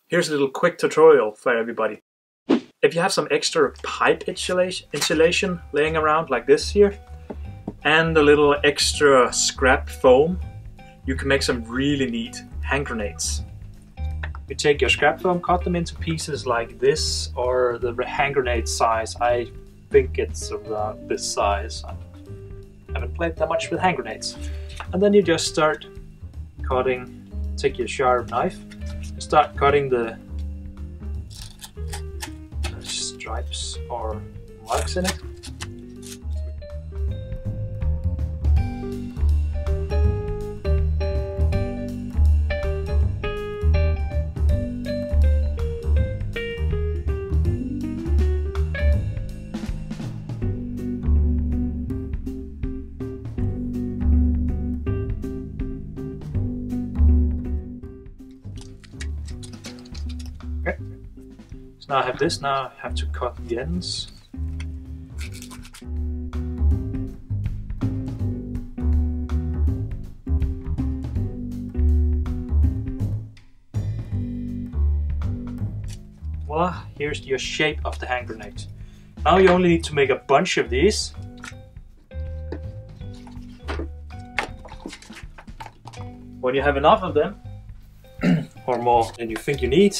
Here's a little quick tutorial for everybody. If you have some extra pipe insulation laying around like this here, and a little extra scrap foam, you can make some really neat hand grenades. You take your scrap foam, cut them into pieces like this, or the hand grenade size. I think it's around this size. I haven't played that much with hand grenades. And then you just start cutting, take your sharp knife, and start cutting the stripes or marks in it. Okay. So now I have this, now I have to cut the ends. Voila, here's your shape of the hand grenade. Now you only need to make a bunch of these. When you have enough of them, or more than you think you need,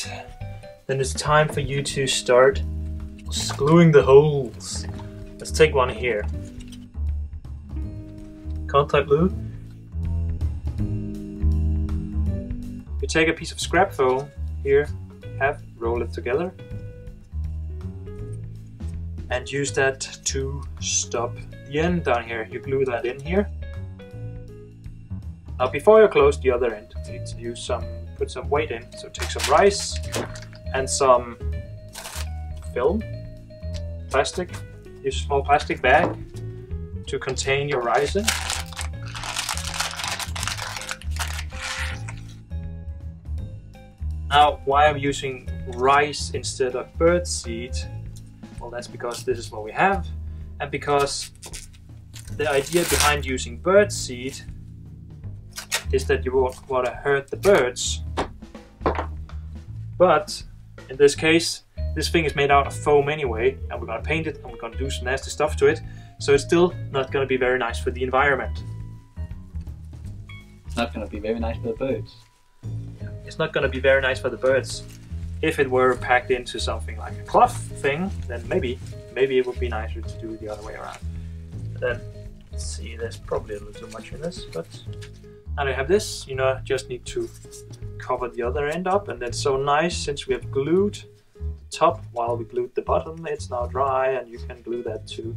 then it's time for you to start gluing the holes. Let's take one here. Contact glue. You take a piece of scrap foam here, roll it together, and use that to stop the end down here. You glue that in here. Now before you close the other end, you need to use put some weight in. So take some rice and some film, plastic. Use a small plastic bag to contain your rice in. Now, why I'm using rice instead of birdseed? Well, that's because this is what we have, and because the idea behind using birdseed is that you won't want to hurt the birds. But in this case, this thing is made out of foam anyway, and we're going to paint it and we're going to do some nasty stuff to it, so it's still not going to be very nice for the environment. It's not going to be very nice for the birds. It's not going to be very nice for the birds. If it were packed into something like a cloth thing, then maybe it would be nicer to do it the other way around. But then, let's see, there's probably a little too much in this, but now I have this, just need to cover the other end up, and it's so nice since we have glued the top while we glued the bottom. It's now dry, and you can glue that too.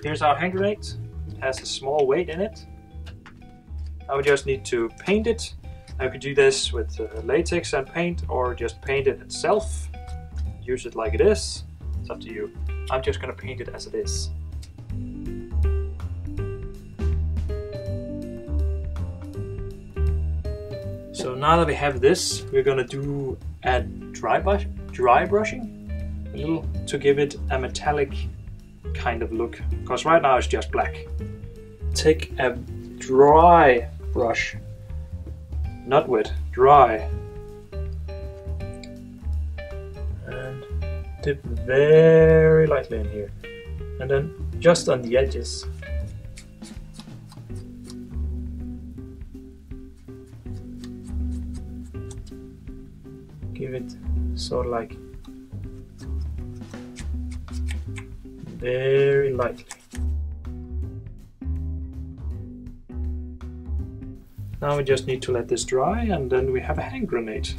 Here's our hand grenade. It has a small weight in it. Now we just need to paint it. Now you could do this with latex and paint, or just paint it itself. Use it like it is. It's up to you. I'm just going to paint it as it is. So now that we have this, we're going to do a dry brushing, a little to give it a metallic kind of look, because right now it's just black. Take a dry brush, not wet, dry, and dip very lightly in here, and then just on the edges. Give it sort of like very lightly. Now we just need to let this dry, and then we have a hand grenade.